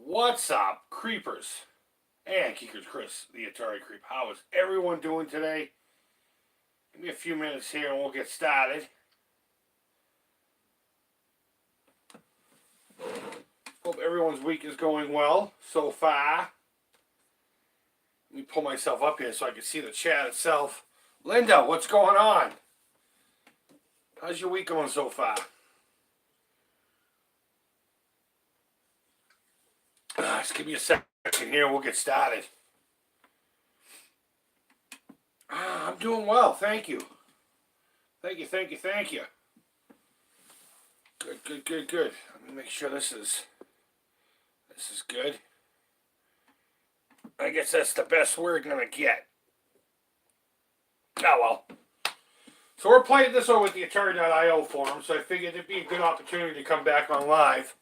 What's up, creepers? And Keekers Chris, the Atari Creep. How is everyone doing today? Give me a few minutes here and we'll get started. Hope everyone's week is going well so far. Let me pull myself up here so I can see the chat itself. Linda, what's going on? How's your week going so far? Just give me a second here, we'll get started. I'm doing well, thank you. Thank you. Good. Let me make sure this is good. I guess that's the best we're gonna get. Oh well. So we're playing this over with the Atari.io forum, so I figured it'd be a good opportunity to come back on live.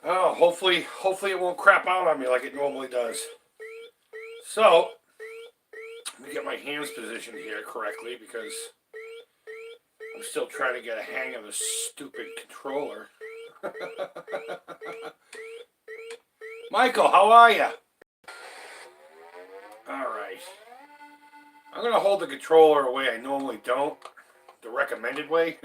Oh, hopefully it won't crap out on me like it normally does. So, let me get my hands positioned here correctly because I'm still trying to get a hang of this stupid controller. Michael, how are you? Alright. I'm going to hold the controller a way I normally don't. The recommended way.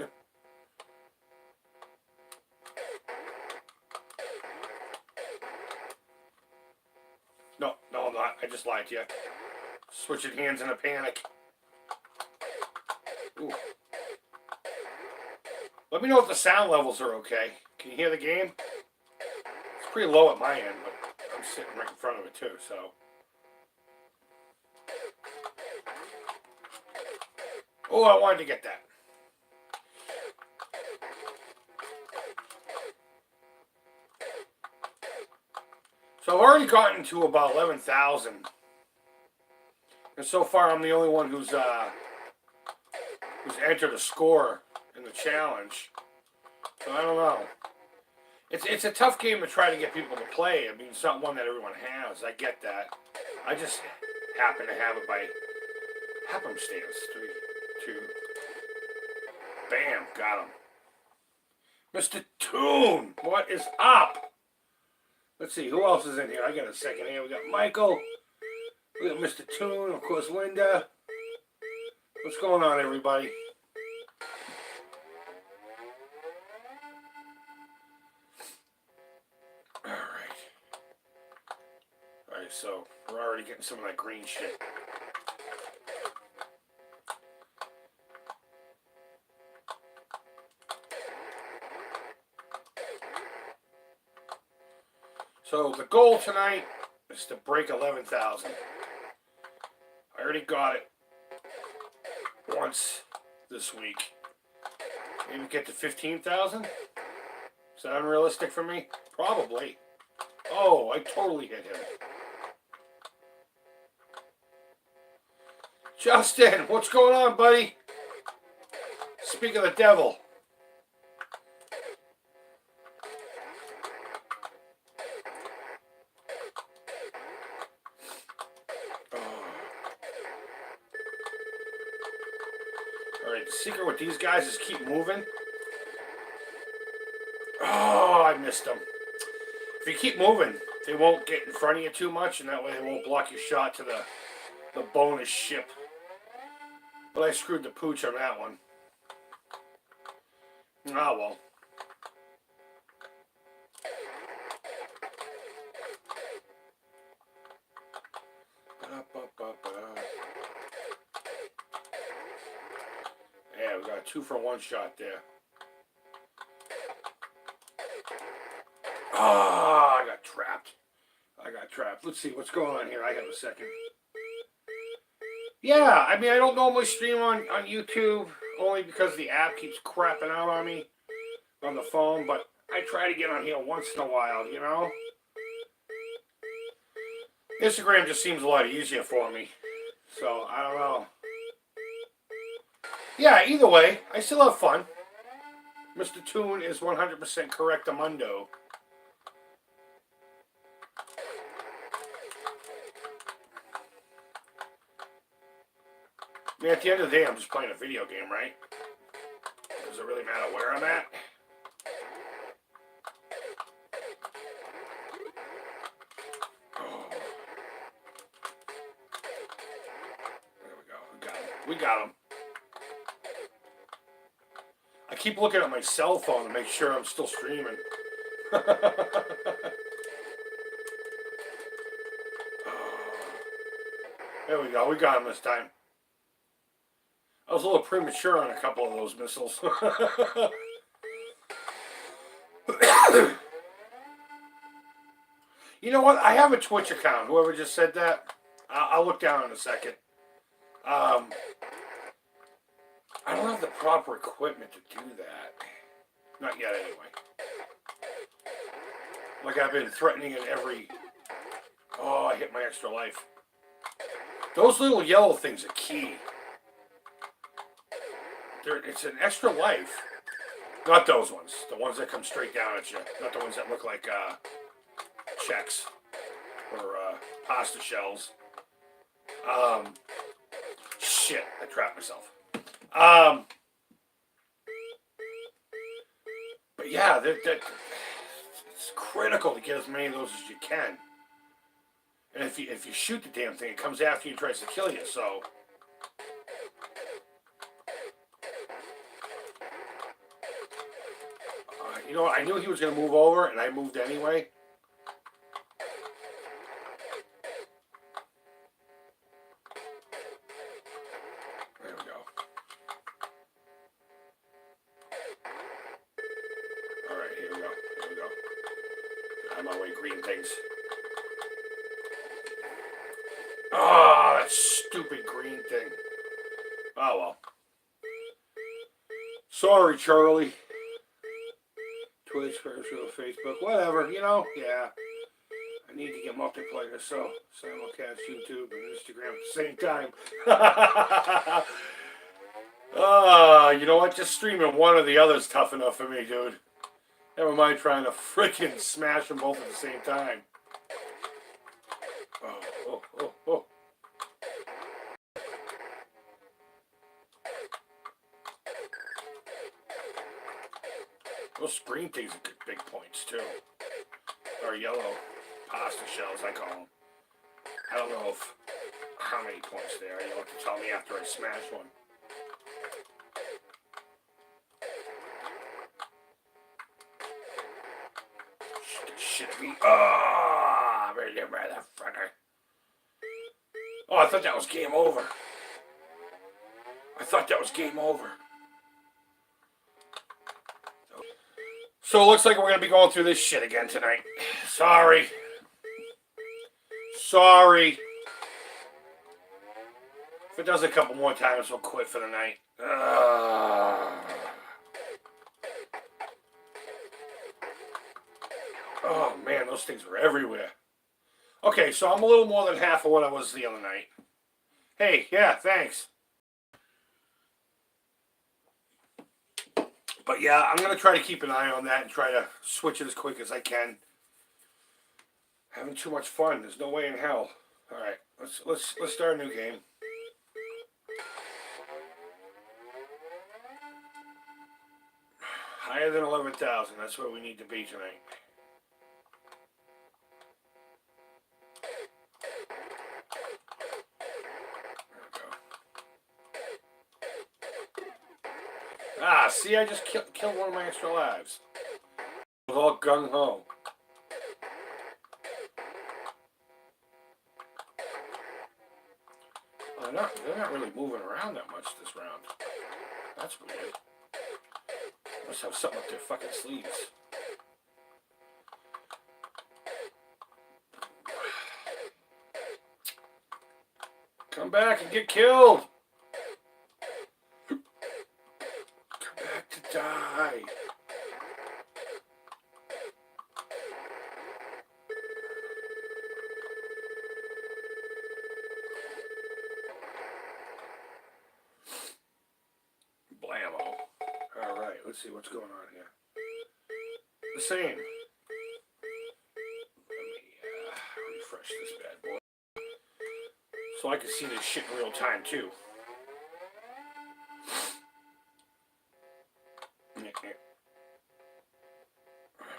No, I'm not. I just lied to you. Switching hands in a panic. Ooh. Let me know if the sound levels are okay. Can you hear the game? It's pretty low at my end, but I'm sitting right in front of it too, so. Oh, I wanted to get that. So I've already gotten to about 11,000. And so far I'm the only one who's entered a score in the challenge. So I don't know. It's a tough game to try to get people to play. I mean, it's not one that everyone has. I get that. I just happen to have it by happenstance. 3, 2. Bam, got him. Mr. Toon, what is up? Let's see, who else is in here? I got a second here. We got Michael. We got Mr. Toon, of course, Linda. What's going on, everybody? Alright, so we're already getting some of that green shit. So the goal tonight is to break 11,000. I already got it once this week. Maybe get to 15,000? Is that unrealistic for me? Probably. Oh, I totally hit him. Justin, what's going on, buddy? Speak of the devil. Alright, the secret with these guys is keep moving. Oh, I missed them. If you keep moving, they won't get in front of you too much, and that way they won't block your shot to the bonus ship. But I screwed the pooch on that one. Ah, well. Yeah, we got a 2-for-1 shot there. Ah, I got trapped. Let's see what's going on here. I have a second. Yeah, I mean, I don't normally stream on YouTube, only because the app keeps crapping out on me on the phone, but I try to get on here once in a while, you know? Instagram just seems a lot easier for me, so I don't know. Yeah, either way, I still have fun. Mr. Toon is 100% correct-amundo. I mean, at the end of the day, I'm just playing a video game, right? Does it really matter where I'm at? We got him. I keep looking at my cell phone to make sure I'm still streaming. There we go. We got him this time. I was a little premature on a couple of those missiles. You know what? I have a Twitch account. Whoever just said that, I'll look down in a second. I don't have the proper equipment to do that. Not yet, anyway. Like I've been threatening it every... Oh, I hit my extra life. Those little yellow things are key. It's an extra life. Not those ones. The ones that come straight down at you. Not the ones that look like checks or pasta shells. Shit, I trapped myself. But yeah, it's critical to get as many of those as you can. And if you shoot the damn thing, it comes after you and tries to kill you, so... You know what? I knew he was going to move over, and I moved anyway. There we go. Alright, here we go. Here we go. I'm on my way, green things. Oh, that stupid green thing. Oh, well. Sorry, Charlie. Twitch, Facebook, whatever, you know, yeah. I need to get multiplayer, so simulcast YouTube and Instagram at the same time. You know what? Just streaming one or the other is tough enough for me, dude. Never mind trying to freaking smash them both at the same time. Oh. Those green things are good big points, too. Or yellow pasta shells, I call them. I don't know how many points they are. You'll have to tell me after I smash one. Shit at me. Oh, motherfucker. Oh, I thought that was game over. So it looks like we're going to be going through this shit again tonight. Sorry. If it does a couple more times, we'll quit for the night. Oh, man, those things were everywhere. Okay, so I'm a little more than half of what I was the other night. Hey, yeah, thanks. But yeah, I'm going to try to keep an eye on that and try to switch it as quick as I can. Having too much fun. There's no way in hell. All right, let's start a new game. Higher than 11,000. That's where we need to be tonight. Ah, see, I just killed one of my extra lives. I was all gung-ho. Well, they're not really moving around that much this round. That's weird. Must have something up their fucking sleeves. Come back and get killed! Die. Blammo. Alright, let's see what's going on here. The same. Let me refresh this bad boy. So I can see this shit in real time too.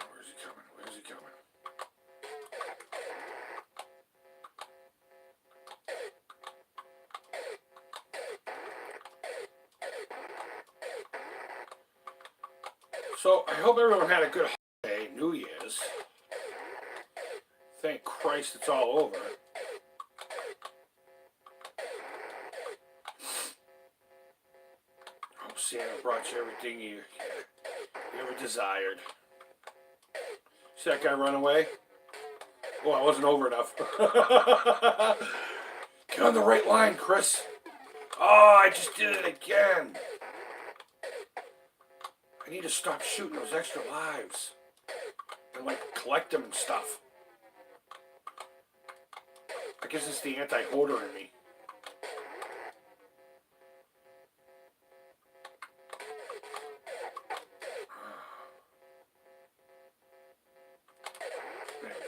Where's he coming? So I hope everyone had a good holiday, New Year's. Thank Christ it's all over. Hope Santa brought you everything you ever desired. See that guy run away? Oh, I wasn't over enough. Get on the right line, Chris. Oh, I just did it again. I need to stop shooting those extra lives. And like collect them and stuff. I guess it's the anti-hoarder in me. There we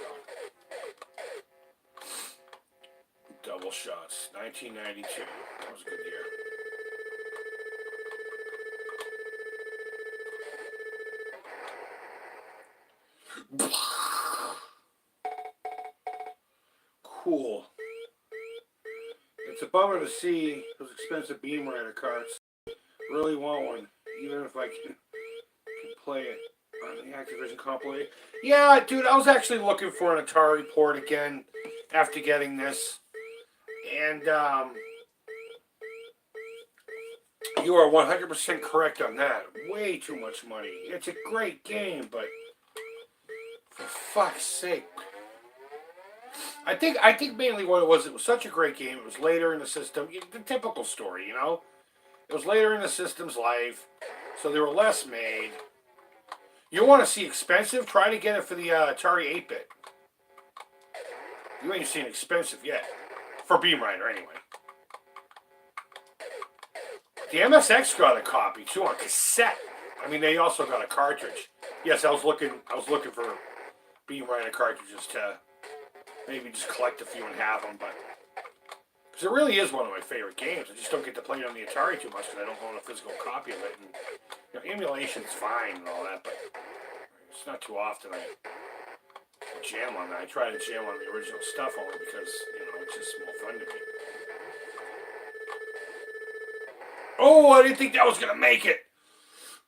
go. Double shots. 1992. That was a good year. Cool. It's a bummer to see those expensive Beamrider cards. Really want one, even if I can play it on the Activision compilation. Yeah, dude, I was actually looking for an Atari port again after getting this. And you are 100% correct on that. Way too much money. It's a great game, but for fuck's sake. I think mainly what it was such a great game. It was later in the system. The typical story, you know? It was later in the system's life, so there were less made. You want to see expensive? Try to get it for the Atari 8-bit. You ain't seen expensive yet. For Beamrider, anyway. The MSX got a copy, too, on cassette. I mean, they also got a cartridge. Yes, I was looking for Beamrider cartridges to maybe just collect a few and have them, but because it really is one of my favorite games. I just don't get to play it on the Atari too much because I don't own a physical copy of it. And you know, emulation's fine and all that, but it's not too often I jam on that. I try to jam on the original stuff only because it's just more fun to me. Oh, I didn't think that was gonna make it.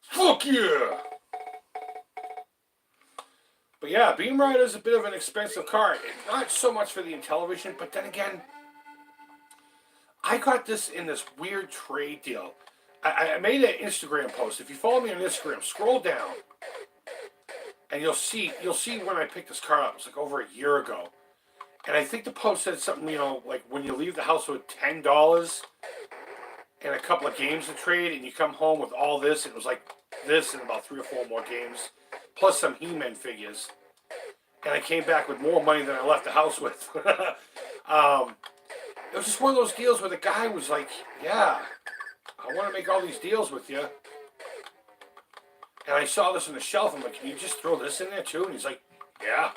Fuck yeah! But yeah, Beamrider is a bit of an expensive card. Not so much for the Intellivision, but then again, I got this in this weird trade deal. I made an Instagram post. If you follow me on Instagram, scroll down, and you'll see when I picked this card up. It was like over a year ago, and I think the post said something, like when you leave the house with $10 and a couple of games to trade, and you come home with all this, and it was like this and about 3 or 4 more games, plus some He-Man figures, and I came back with more money than I left the house with. It was just one of those deals where the guy was like, yeah, I want to make all these deals with you. And I saw this on the shelf. I'm like, can you just throw this in there too? And he's like, yeah.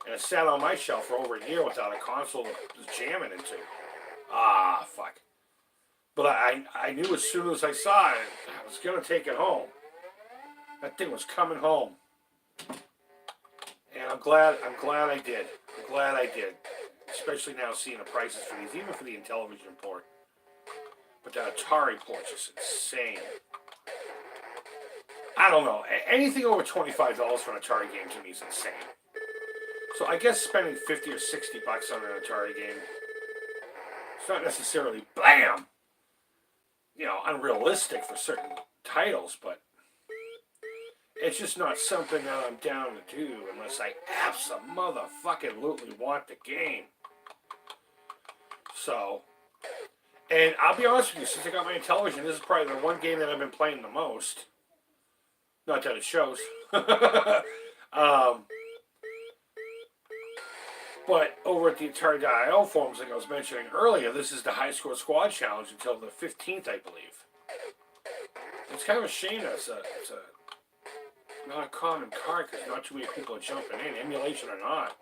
And it sat on my shelf for over a year without a console to jam it into. Ah, fuck. But I knew as soon as I saw it, I was going to take it home. That thing was coming home. And I'm glad I did. I'm glad I did. Especially now seeing the prices for these, even for the Intellivision port. But that Atari port's just insane. I don't know. Anything over $25 for an Atari game to me is insane. So I guess spending $50 or $60 on an Atari game, it's not necessarily, blam, unrealistic for certain titles, but it's just not something that I'm down to do unless I abso-motherfucking-lutely want the game. So, and I'll be honest with you, since I got my Intellivision, this is probably the one game that I've been playing the most. Not that it shows. But over at the Atari.io forums, like I was mentioning earlier, this is the High Score Squad Challenge until the 15th, I believe. It's kind of a shame that it's not a common card because not too many people are jumping in, emulation or not.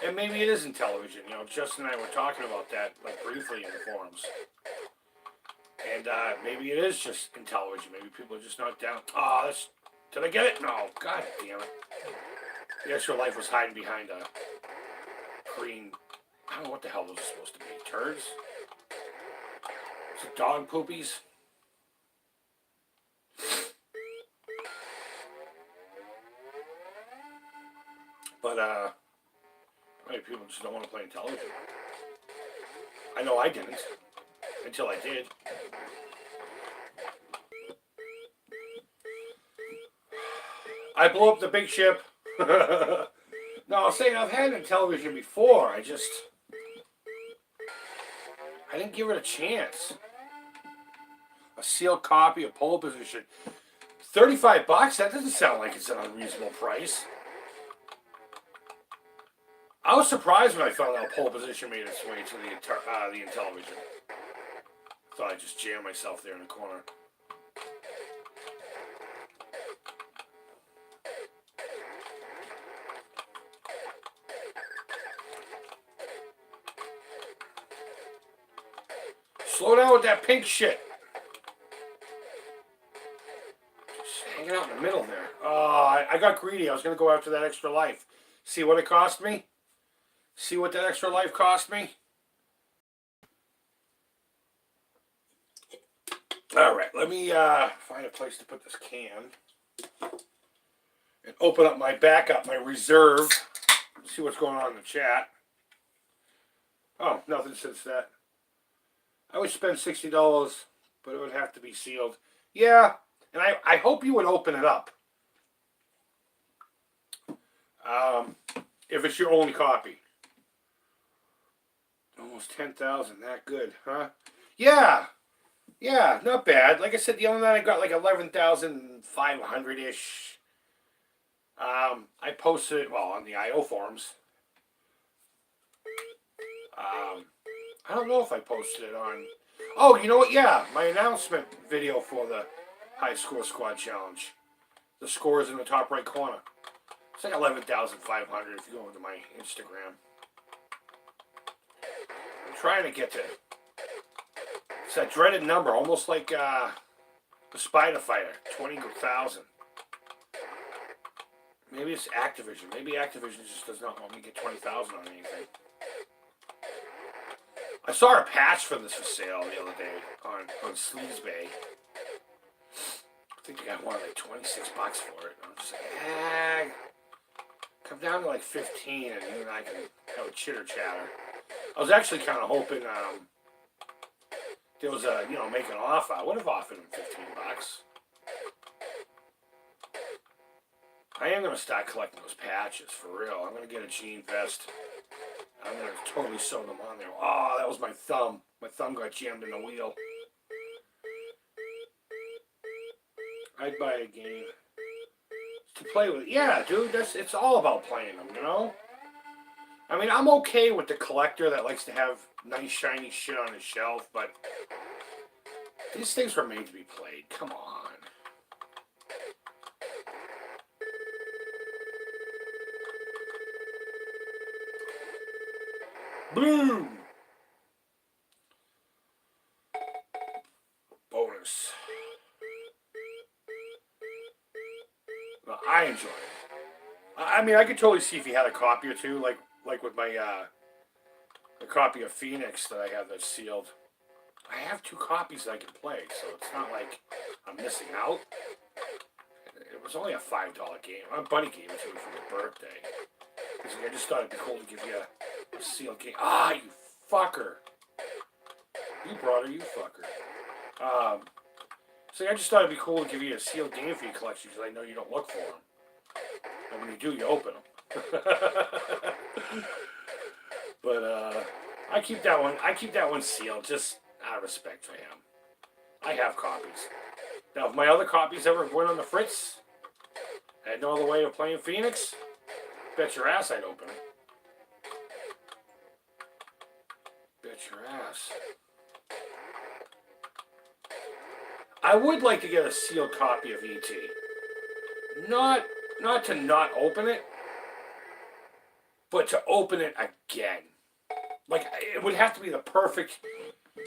And maybe it is Intellivision. Justin and I were talking about that briefly in the forums. And maybe it is just Intellivision. Maybe people are just not down. Oh, did I get it? No. God damn it. The extra life was hiding behind a green... I don't know what the hell those are supposed to be. Turds? Is it dog poopies? But, maybe people just don't want to play Intellivision. I know I didn't. Until I did. I blew up the big ship. No, I'm saying I've had Intellivision before. I didn't give it a chance. A sealed copy of Pole Position. $35? That doesn't sound like it's an unreasonable price. I was surprised when I found out Pole Position made its way to the Intellivision. Thought I'd just jam myself there in the corner. Slow down with that pink shit. Just hanging out in the middle there. Oh, I got greedy. I was going to go after that extra life. See what it cost me? See what that extra life cost me? Alright, let me find a place to put this can. And open up my backup, my reserve. See what's going on in the chat. Oh, nothing since that. I would spend $60, but it would have to be sealed. Yeah, and I hope you would open it up. If it's your only copy. Almost 10,000, that good, huh? Yeah, not bad. Like I said, the other night I got like 11,500-ish. I posted it, well, on the IO forums. I don't know if I posted it on... Oh, you know what? Yeah, my announcement video for the High Score Squad Challenge. The score is in the top right corner. It's like 11,500 if you go into my Instagram. I'm trying to get to... It's that dreaded number, almost like the Spider Fighter, 20,000. Maybe it's Activision. Maybe Activision just does not want me to get 20,000 on anything. I saw a patch for this for sale the other day on Sleaze Bay. I think they got one like $26 for it. I'm just like, come down to like 15 and you and I can have a chitter chatter. I was actually kind of hoping there was a, make an offer. I would have offered him $15. I am going to start collecting those patches, for real. I'm going to get a Gene Vest. I'm going to totally sew them on there. Oh, that was my thumb. My thumb got jammed in the wheel. I'd buy a game to play with. Yeah, dude, it's all about playing them, I mean, I'm okay with the collector that likes to have nice, shiny shit on his shelf, but these things were made to be played. Come on. Boom! Bonus. Well, I enjoy it. I mean, I could totally see if he had a copy or two, like with my a copy of Phoenix that I have that's sealed. I have 2 copies that I can play, so it's not like I'm missing out. It was only a $5 game. My buddy gave it to me for my birthday. I just thought it'd be cool to give you a sealed game. Ah, you fucker. You brought her, you fucker. So I just thought it'd be cool to give you a sealed game for your collection because I know you don't look for them. And when you do, you open them. But I keep that one sealed just out of respect for him. I have copies. Now, if my other copies ever went on the fritz, I had no other way of playing Phoenix, bet your ass I'd open it. Bet your ass. I would like to get a sealed copy of E.T. Not to not open it, but to open it again. Like, it would have to be the perfect...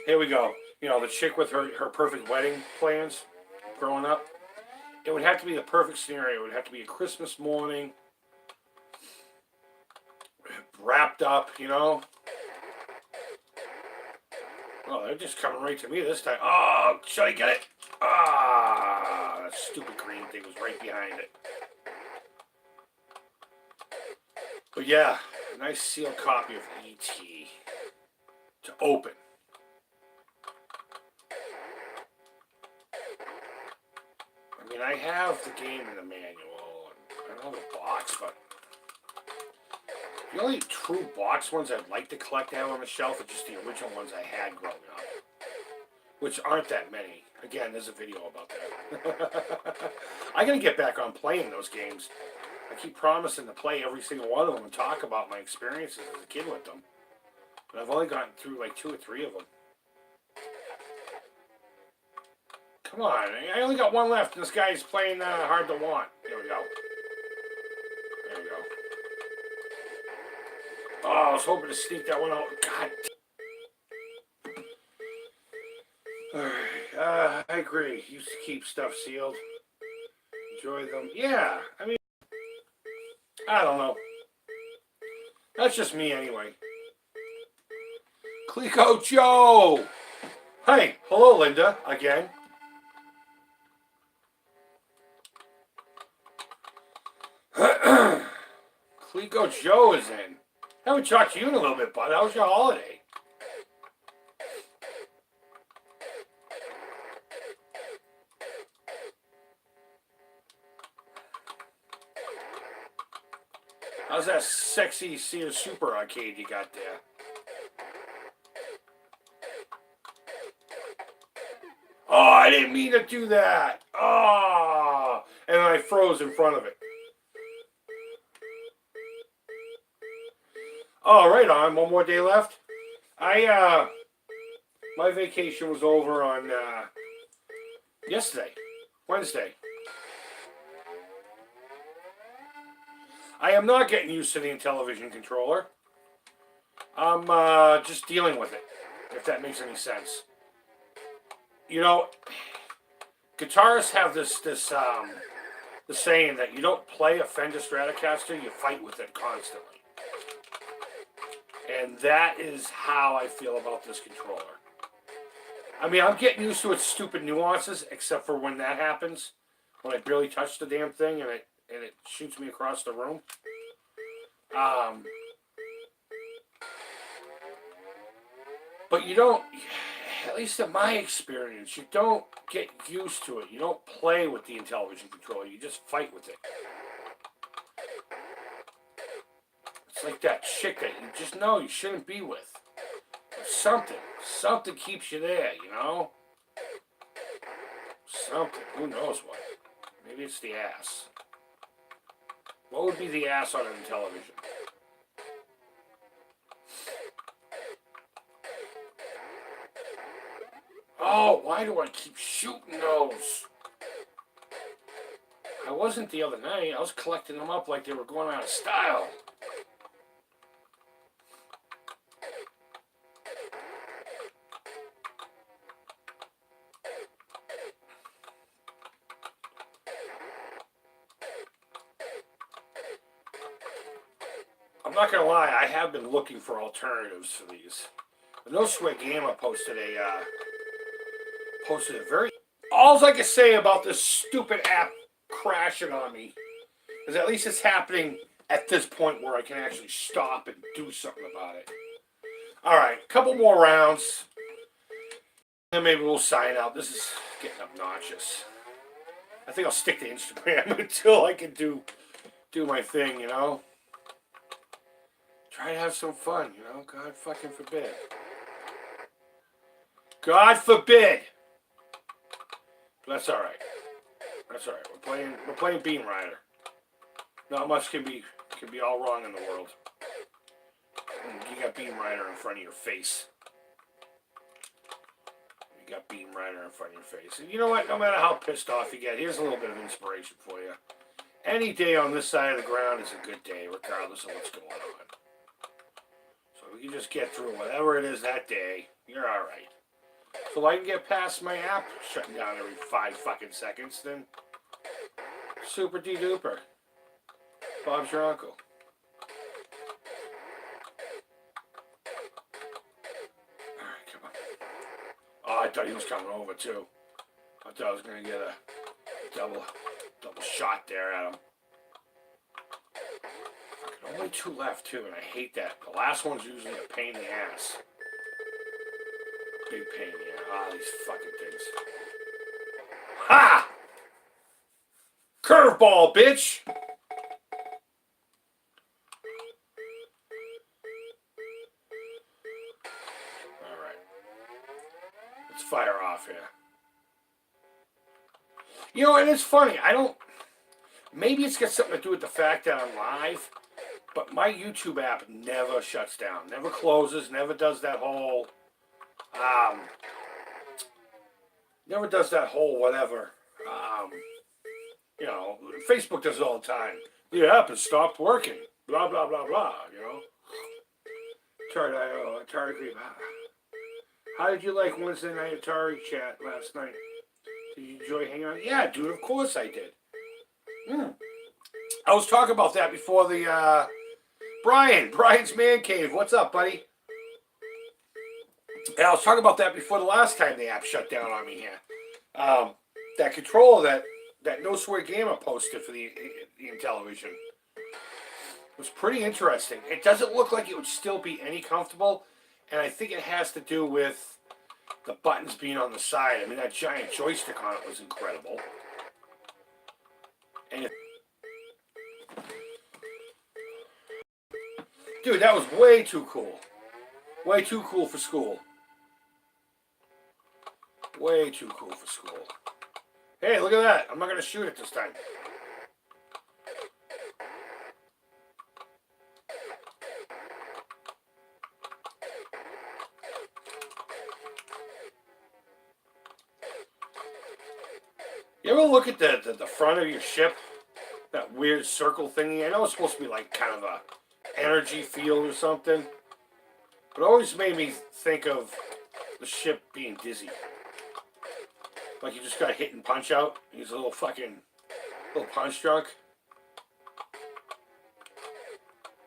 Here we go. The chick with her perfect wedding plans growing up. It would have to be the perfect scenario. It would have to be a Christmas morning. Wrapped up, Oh, they're just coming right to me this time. Oh, should I get it? Ah, that stupid green thing was right behind it. But yeah, a nice sealed copy of E.T. to open. I mean, I have the game in the manual, and I don't have a box, but the only true box ones I'd like to collect to have on the shelf are just the original ones I had growing up, which aren't that many. Again, there's a video about that. I gotta get back on playing those games. I keep promising to play every single one of them and talk about my experiences as a kid with them. But I've only gotten through like 2 or 3 of them. Come on, I only got one left, and this guy's playing Hard to Want. There we go. There we go. Oh, I was hoping to sneak that one out. God. Alright, I agree. Used to keep stuff sealed. Enjoy them. Yeah, I mean, I don't know. That's just me anyway. Clico Joe! Hey, hello Linda, again. Clico Joe is in. Haven't talked to you in a little bit, bud. How was your holiday? How's that sexy Sears Super Arcade you got there? Oh, I didn't mean to do that. Oh, and I froze in front of it. Oh, right on. One more day left. My vacation was over on yesterday, Wednesday. I am not getting used to the Intellivision controller. I'm just dealing with it, if that makes any sense. You know, guitarists have the saying that you don't play a Fender Stratocaster, you fight with it constantly. And that is how I feel about this controller. I mean, I'm getting used to its stupid nuances, except for when that happens, when I barely touch the damn thing and it shoots me across the room. But you don't, at least in my experience, you don't get used to it. You don't play with the Intellivision controller. You just fight with it. It's like that chick that you just know you shouldn't be with. Something keeps you there, you know? Something, who knows what. Maybe it's the ass. What would be the ass on an Intellivision? Oh, why do I keep shooting those? I wasn't the other night. I was collecting them up like they were going out of style. I'm not gonna lie, I have been looking for alternatives for these. The No Sweat Gamer posted a very. All I can say about this stupid app crashing on me is at least it's happening at this point where I can actually stop and do something about it. All right, a couple more rounds, and maybe we'll sign out. This is getting obnoxious. I think I'll stick to Instagram until I can do my thing, you know. Try to have some fun, you know. God fucking forbid. God forbid. But that's all right. That's all right. We're playing Beamrider. Not much can be all wrong in the world. You got Beamrider in front of your face. You got Beamrider in front of your face. And you know what? No matter how pissed off you get, here's a little bit of inspiration for you. Any day on this side of the ground is a good day, regardless of what's going on. So if you just get through whatever it is that day, you're all right. So if I can get past my app shutting down every 5 fucking seconds, then super de-duper. Bob's your uncle. Alright, come on. Oh, I thought he was coming over too. I thought I was going to get a double shot there at him. Fucking only 2 left, too, and I hate that. The last one's usually a pain in the ass. Big pain, yeah. Ah, these fucking things. Ha! Curveball, bitch! Alright. Let's fire off here. You know, and it's funny, I don't... Maybe it's got something to do with the fact that I'm live, but my YouTube app never shuts down. Never closes, never does that whole... never does that whole whatever. You know, Facebook does it all the time. The app has stopped working. Blah, blah, blah, blah, you know. Atari Creep. How did you like Wednesday night Atari chat last night? Did you enjoy hanging out? Yeah, dude, of course I did. I was talking about that before the, Brian's Man Cave. What's up, buddy? Yeah, I was talking about that before the last time the app shut down on me here. That controller that No Swear Gamer posted for the Intellivision was pretty interesting. It doesn't look like it would still be any comfortable, and I think it has to do with the buttons being on the side. I mean, that giant joystick on it was incredible. And dude, that was way too cool. Way too cool for school. Way too cool for school. Hey, look at that. I'm not going to shoot it this time. You ever look at the front of your ship? That weird circle thingy? I know it's supposed to be like kind of a energy field or something. But it always made me think of the ship being dizzy. Like you just got hit and punch out. He's a little punch drunk.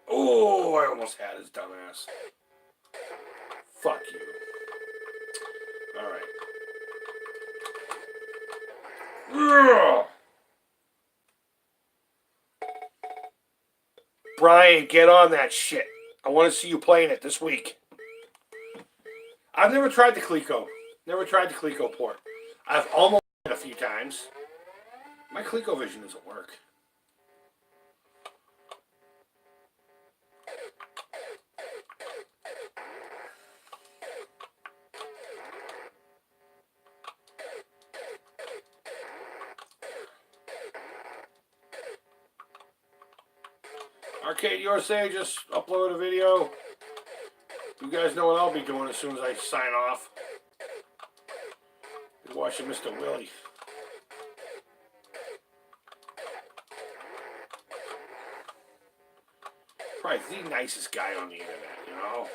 Oh, I almost had his dumbass. Fuck you. Alright. Brian, get on that shit. I want to see you playing it this week. I've never tried the Coleco. Never tried the Coleco port. I've almost tried it a few times. My ColecoVision doesn't work. Arcade USA just uploaded a video. You guys know what I'll be doing as soon as I sign off. Be watching Mr. Willie. Probably the nicest guy on the internet, you know?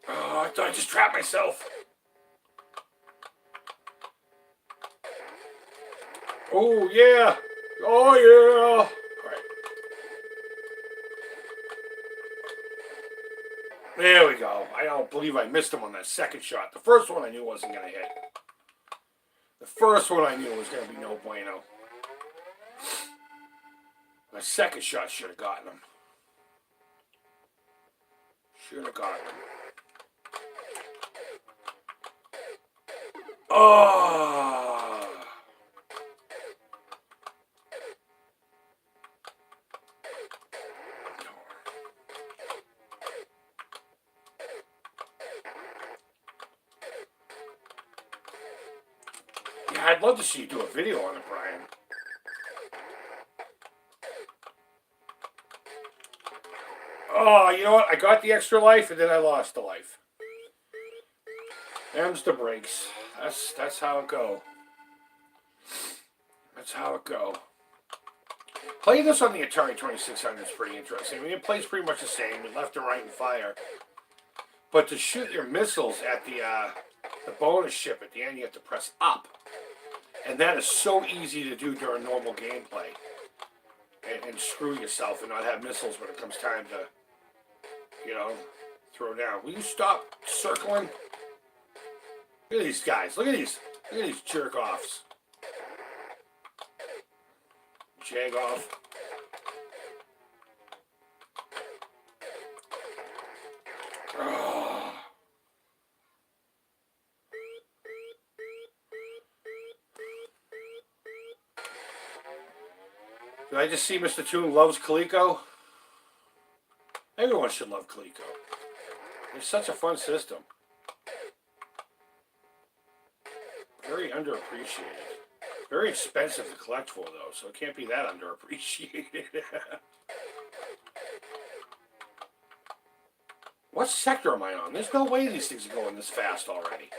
Oh, I thought I just trapped myself. Oh, yeah. Oh, yeah. All right. There we go. I don't believe I missed him on that second shot. The first one I knew wasn't going to hit. The first one I knew was going to be no bueno. My second shot should have gotten him. Should have gotten him. Oh! Yeah, I'd love to see you do a video on it, Brian. Oh, you know what? I got the extra life and then I lost the life. Them's the breaks. That's how it go. That's how it go. Playing this on the Atari 2600 is pretty interesting. I mean, it plays pretty much the same, left and right and fire. But to shoot your missiles at the bonus ship at the end, you have to press up. And that is so easy to do during normal gameplay. And screw yourself and not have missiles when it comes time to, you know, throw down. Will you stop circling? Look at these guys. Look at these jerk-offs. Jag-off. Did I just see Mr. Toon loves Coleco? Everyone should love Coleco. It's such a fun system. Very underappreciated. Very expensive to collect for, though, so it can't be that underappreciated. What sector am I on? There's no way these things are going this fast already.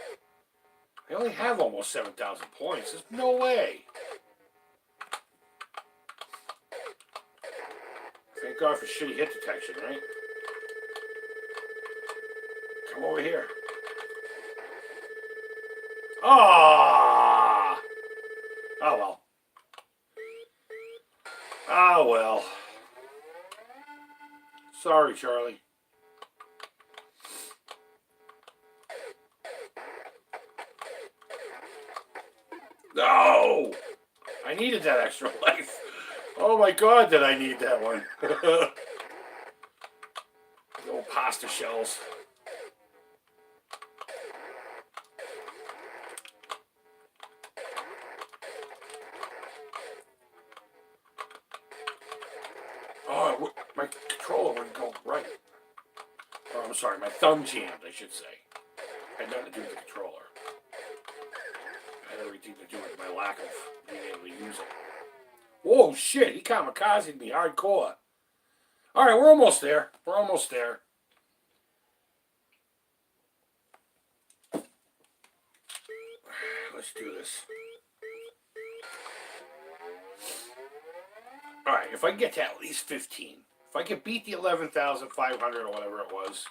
I only have almost 7,000 points. There's no way. Thank God for shitty hit detection, right? Come over here. Ah! Oh well. Oh well. Sorry, Charlie. No! I needed that extra life. Oh my God, did I need that one. Little pasta shells. Oh, my controller wouldn't go right. Oh, I'm sorry, my thumb jammed, I should say. Had nothing to do with the controller. Had everything to do with my lack of being able to use it. Whoa, shit, he kamikazed me hardcore. Alright, we're almost there. We're almost there. Let's do this. Alright, if I can get to at least 15. If I can beat the 11,500 or whatever it was.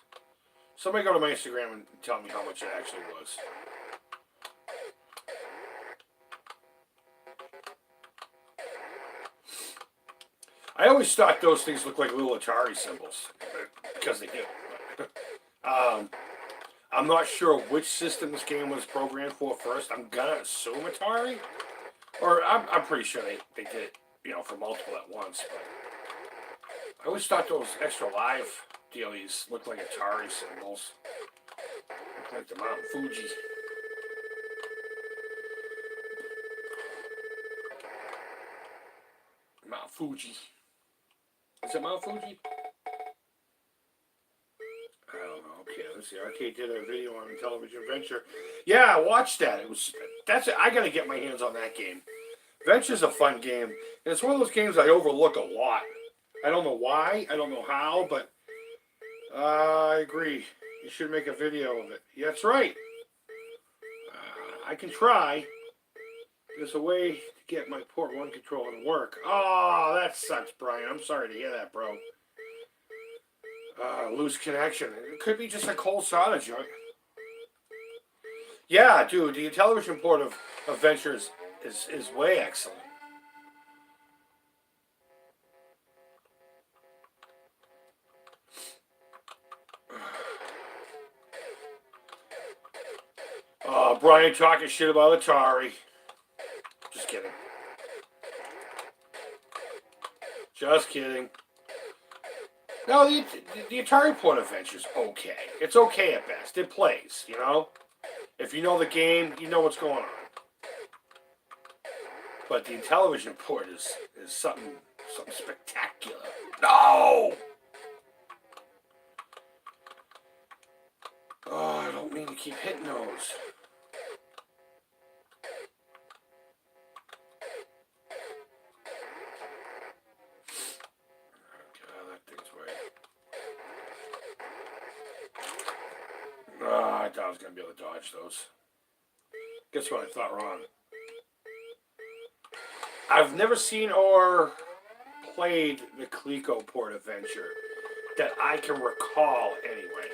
Somebody go to my Instagram and tell me how much it actually was. I always thought those things looked like little Atari symbols. Because they do. I'm not sure which system this game was programmed for first. I'm gonna assume Atari. Or I'm pretty sure they did it, you know, for multiple at once. But I always thought those extra live dealies looked like Atari symbols. Looked like the Mount Fuji. Mount Fuji. Is it Mount Fuji? I don't know. Okay, let's see. Arcade did a video on Intellivision Venture. Yeah, I watched that. I gotta get my hands on that game. Venture's a fun game, and it's one of those games I overlook a lot. I don't know why, I don't know how, but I agree. You should make a video of it. Yeah, that's right. I can try. There's a way to get my Port 1 controller to work. Oh, that sucks, Brian. I'm sorry to hear that, bro. Loose connection. It could be just a cold solder joint. Yeah, dude, the Intellivision port of Venture is way excellent. Brian talking shit about Atari. Just kidding. Just kidding. No, the Atari port of Venture's okay. It's okay at best. It plays, you know? If you know the game, you know what's going on. But the Intellivision port is something spectacular. No! Oh, I don't mean to keep hitting those. I thought I was going to be able to dodge those. Guess what? I thought wrong. I've never seen or played the Coleco port adventure that I can recall anyway.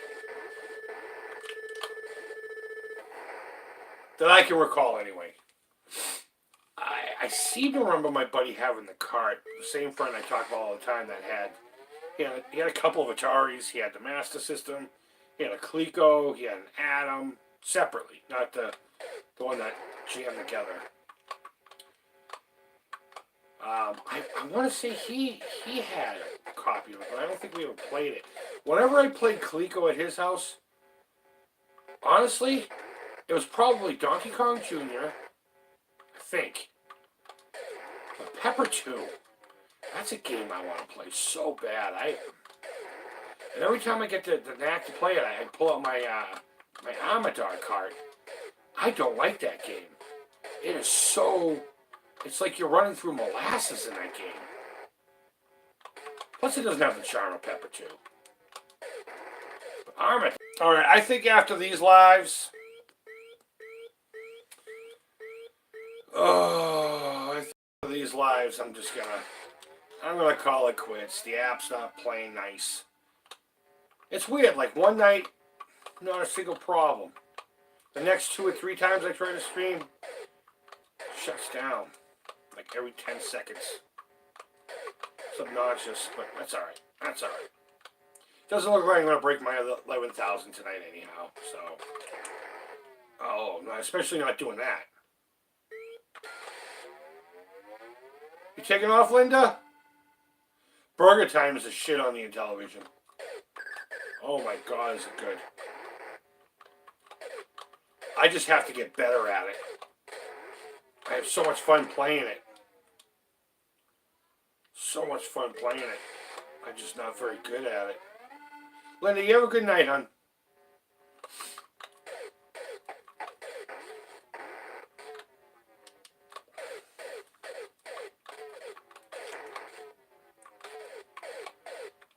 I seem to remember my buddy having the cart. The same friend I talk about all the time that had... He had a couple of Ataris. He had the Master System. He had a Coleco, he had an Atom, separately, not the one that jammed together. I want to say he had a copy of it, but I don't think we ever played it. Whenever I played Coleco at his house, honestly, it was probably Donkey Kong Jr., I think. But Pepper 2, that's a game I want to play so bad. And every time I get the knack to play it, I pull out my my Amadar card. I don't like that game. It is so... It's like you're running through molasses in that game. Plus, it doesn't have the charm of Pepper 2. But Armit. Alright, I think after these lives... Oh, I think after these lives, I'm gonna call it quits. The app's not playing nice. It's weird, like one night, not a single problem. The next 2 or 3 times I try to stream, it shuts down. Like every 10 seconds. It's obnoxious, but that's alright. That's alright. Doesn't look like I'm going to break my 11,000 tonight anyhow, so. Oh, no, especially not doing that. You taking off, Linda? Burger Time is a shit on the Intellivision. Oh my god, is it good. I just have to get better at it. I have so much fun playing it. So much fun playing it. I'm just not very good at it. Linda, you have a good night, hon.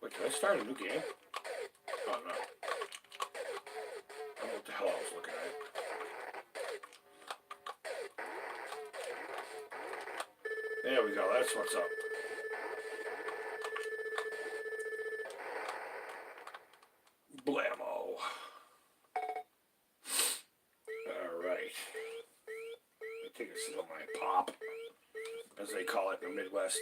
Wait, can I start a new game? Oh, no. I don't know what the hell I was looking at. There we go, that's what's up. Blammo. Alright. I think it's still my pop, as they call it in the Midwest.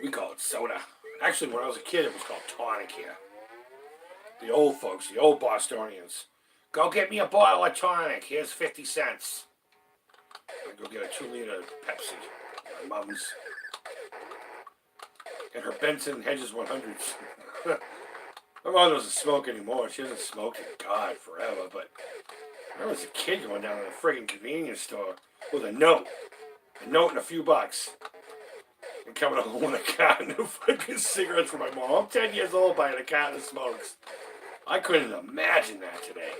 We call it soda. Actually, when I was a kid, it was called tonic here. The old folks, the old Bostonians. Go get me a bottle of tonic. Here's 50 cents. I go get a 2-liter Pepsi. My mom's. And her Benson Hedges 100s. My mom doesn't smoke anymore. She hasn't smoked in God forever. But I was a kid going down to the friggin' convenience store with a note and a few bucks. And coming home with a carton of fucking cigarettes for my mom. I'm 10 years old buying a carton of smokes. I couldn't imagine that today.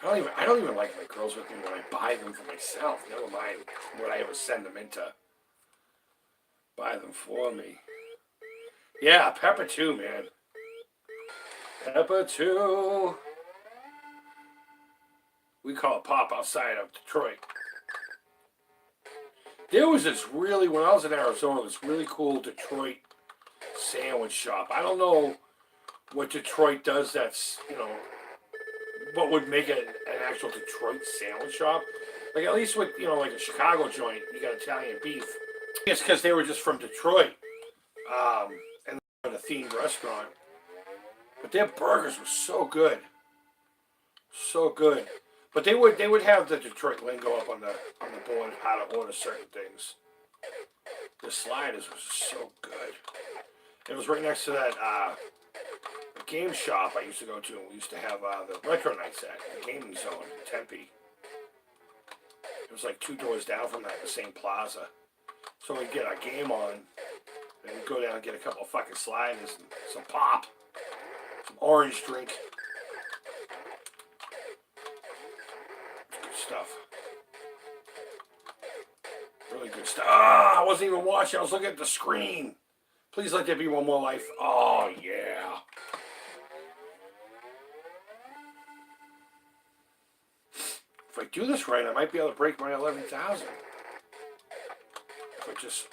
I don't even like my girls with me when I buy them for myself. Never mind what I ever send them in to buy them for me. Yeah, Pepper 2, man. Pepper 2. We call it Pop outside of Detroit. There was this really, when I was in Arizona, this really cool Detroit sandwich shop. I don't know what Detroit does that's, what would make it an actual Detroit sandwich shop. Like, at least with, like a Chicago joint, you got Italian beef. It's because they were just from Detroit. And they were in a themed restaurant. But their burgers were so good. So good. But they would have the Detroit lingo up on the board, how to order certain things. The sliders was so good. It was right next to that game shop I used to go to. We used to have the retro nights at the gaming zone in Tempe. It was like 2 doors down from that, the same plaza. So we'd get our game on, and we'd go down and get a couple of fucking sliders and some pop, some orange drink. Good stuff. Really good stuff. Ah, I wasn't even watching. I was looking at the screen. Please let there be one more life. Oh, yeah. If I do this right, I might be able to break my 11,000. If I just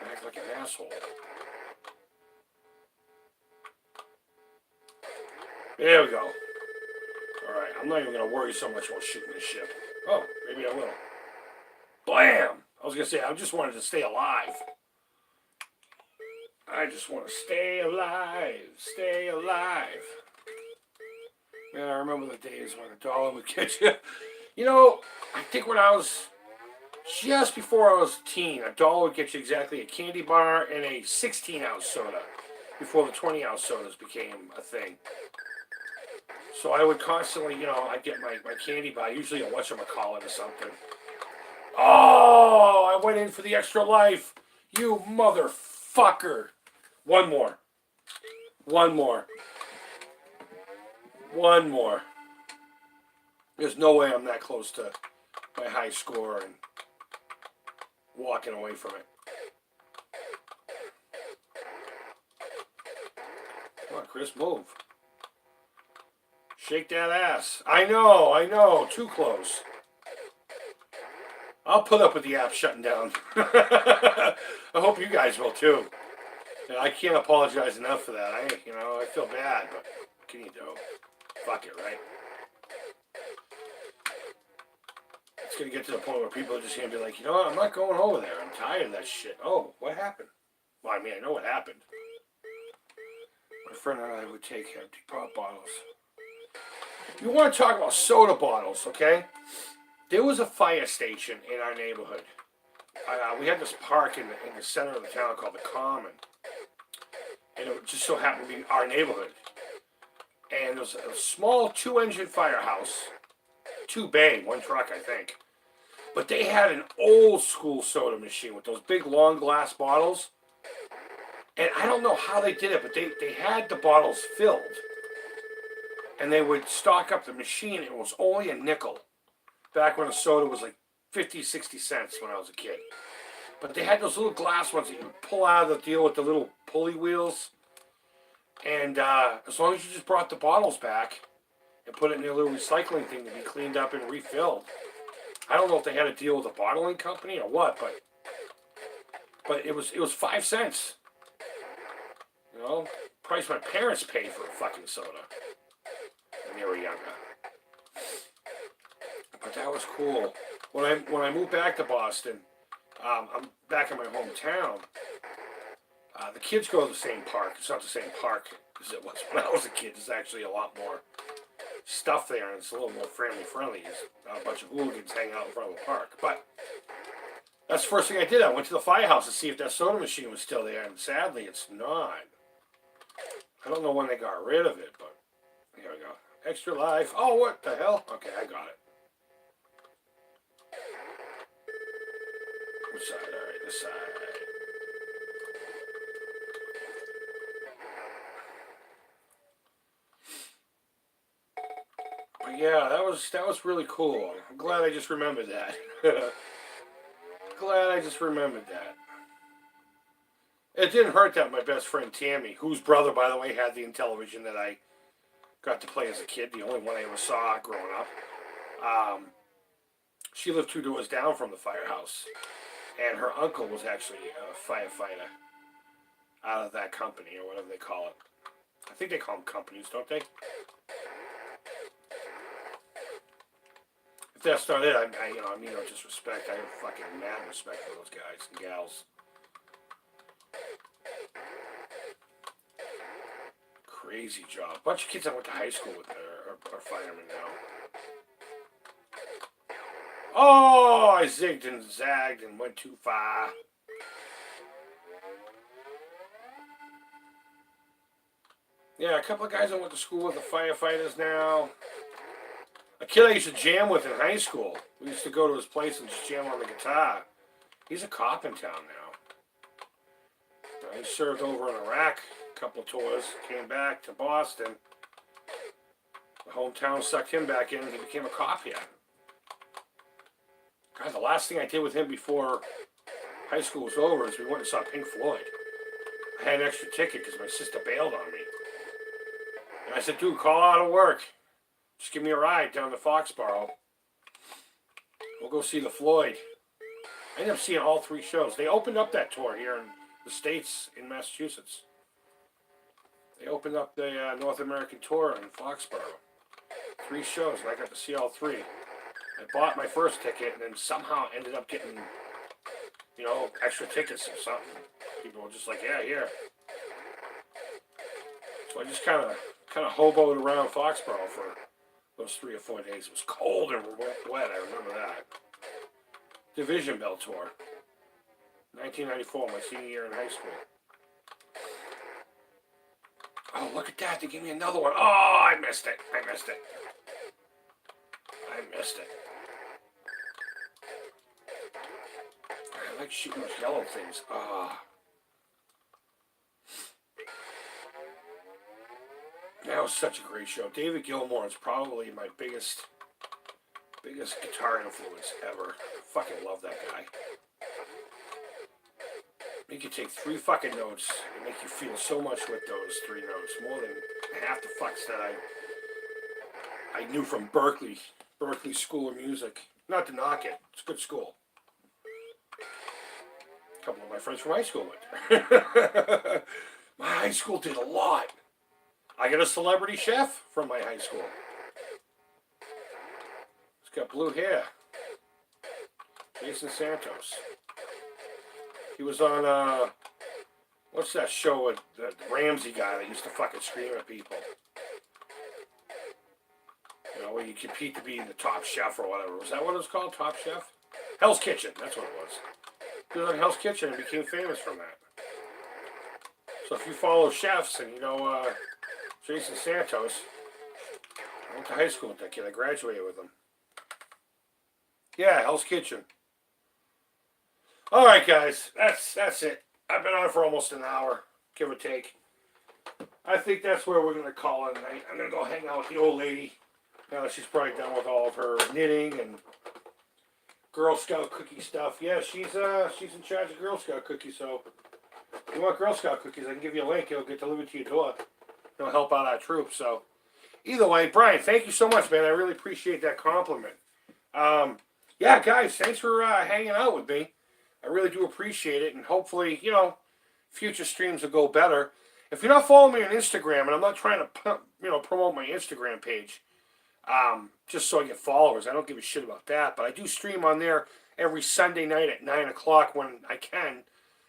I act like an asshole. There we go. Alright, I'm not even going to worry so much about shooting this ship. Oh, maybe I will. Blam! I was going to say, I just wanted to stay alive. I just want to stay alive, stay alive. Man, I remember the days when a dollar would get you. You know, I think when I was just before I was a teen, a dollar would get you exactly a candy bar and a 16-ounce soda before the 20-ounce sodas became a thing. So I would constantly, I'd get my candy bar, usually a whatchamacallit or something. Oh, I went in for the extra life. You motherfucker. One more. One more. One more. There's no way I'm that close to my high score and walking away from it. Come on, Chris, move. Shake that ass. I know. Too close. I'll put up with the app shutting down. I hope you guys will too. And I can't apologize enough for that. I feel bad, but what can you do? Fuck it, right? It's gonna get to the point where people are just gonna be like, you know what? I'm not going over there. I'm tired of that shit. Oh, what happened? Well, I mean, I know what happened. My friend and I would take empty pop bottles. You want to talk about soda bottles, okay? There was a fire station in our neighborhood. We had this park in the center of the town called the Common. And it just so happened to be our neighborhood. And there was a small 2-engine firehouse. 2 bay, 1 truck, I think. But they had an old school soda machine with those big long glass bottles. And I don't know how they did it, but they had the bottles filled. And they would stock up the machine. It was only a nickel. Back when a soda was like 50, 60 cents when I was a kid. But they had those little glass ones that you would pull out of the deal with the little pulley wheels. And as long as you just brought the bottles back and put it in their little recycling thing to be cleaned up and refilled. I don't know if they had a deal with a bottling company or what, but it was 5 cents. Price my parents paid for a fucking soda when they were younger. But that was cool. When I moved back to Boston, I'm back in my hometown. The kids go to the same park. It's not the same park as it was when I was a kid. There's actually a lot more stuff there, and it's a little more family friendly. There's a bunch of hooligans hanging out in front of the park. But that's the first thing I did. I went to the firehouse to see if that soda machine was still there, and sadly, it's not. I don't know when they got rid of it, but here we go. Extra life. Oh, what the hell? Okay, I got it. Which side? All right, this side. But yeah, that was really cool. I'm glad I just remembered that. Glad I just remembered that. It didn't hurt that my best friend Tammy, whose brother, by the way, had the Intellivision that I got to play as a kid, the only one I ever saw growing up. She lived 2 doors down from the firehouse, and her uncle was actually a firefighter out of that company, or whatever they call it. I think they call them companies, don't they? If that's not it, I mean no disrespect. I have fucking mad respect for those guys and gals. Crazy job. A bunch of kids I went to high school with are firemen now. Oh, I zigged and zagged and went too far. Yeah, a couple of guys I went to school with are firefighters now. A kid I used to jam with in high school. We used to go to his place and just jam on the guitar. He's a cop in town now. He served over in Iraq, a couple of tours, came back to Boston. The hometown sucked him back in and he became a cop here. God, the last thing I did with him before high school was over is we went and saw Pink Floyd. I had an extra ticket because my sister bailed on me. And I said, dude, call out of work. Just give me a ride down to Foxborough. We'll go see the Floyd. I ended up seeing all 3 shows. They opened up that tour here in the States in Massachusetts. They opened up the North American tour in Foxborough. 3 shows, and I got to see all 3. I bought my first ticket and then somehow ended up getting, extra tickets or something. People were just like, yeah, here, So I just kind of hoboed around Foxborough for those 3 or 4 days. It was cold and wet. I remember that. Division Bell tour, 1994, my senior year in high school. Oh, look at that! They gave me another one. Oh, I missed it. I missed it. I like shooting those yellow things. Ah. That was such a great show. David Gilmour is probably my biggest guitar influence ever. Fucking love that guy. He could take 3 fucking notes and make you feel so much with those 3 notes. More than half the fucks that I knew from Berkeley School of Music. Not to knock it. It's a good school. A couple of my friends from high school went there. My high school did a lot. I got a celebrity chef from my high school. He's got blue hair. Jason Santos. He was on, what's that show with the Ramsey guy that used to fucking scream at people? You know, where you compete to be the top chef or whatever. Was that what it was called? Top Chef? Hell's Kitchen. That's what it was. He was on Hell's Kitchen and became famous from that. So if you follow chefs and you know Jason Santos, I went to high school with that kid. I graduated with him. Yeah, Hell's Kitchen. All right, guys. That's it. I've been on for almost an hour, give or take. I think that's where we're going to call it tonight. I'm going to go hang out with the old lady. Now that she's probably done with all of her knitting and Girl Scout cookie stuff. Yeah, she's in charge of Girl Scout cookies, so if you want Girl Scout cookies, I can give you a link. It'll get delivered to your door. It'll help out our troops. So either way, Brian, thank you so much, man. I really appreciate that compliment. Yeah, guys, thanks for hanging out with me. I really do appreciate it, and hopefully, you know, future streams will go better. If you're not following me on Instagram, and I'm not trying to, promote my Instagram page, just so I get followers. I don't give a shit about that, but I do stream on there every Sunday night at 9 o'clock when I can,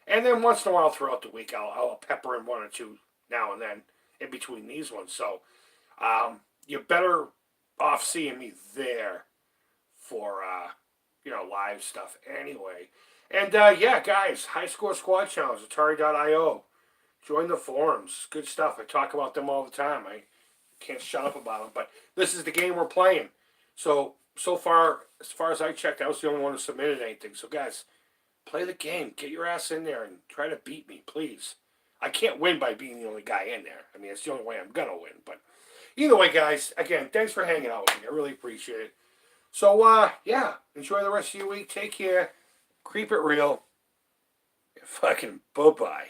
and then once in a while throughout the week, I'll pepper in 1 or 2 now and then in between these ones. So, you're better off seeing me there for, live stuff anyway. And, yeah, guys, High Score Squad Challenge, Atari.io. Join the forums. Good stuff. I talk about them all the time. I can't shut up about them. But this is the game we're playing. So far, as far as I checked, I was the only one who submitted anything. So, guys, play the game. Get your ass in there and try to beat me, please. I can't win by being the only guy in there. I mean, it's the only way I'm going to win. But either way, guys, again, thanks for hanging out with me. I really appreciate it. So, yeah, enjoy the rest of your week. Take care. Creep it real. And fucking bye-bye.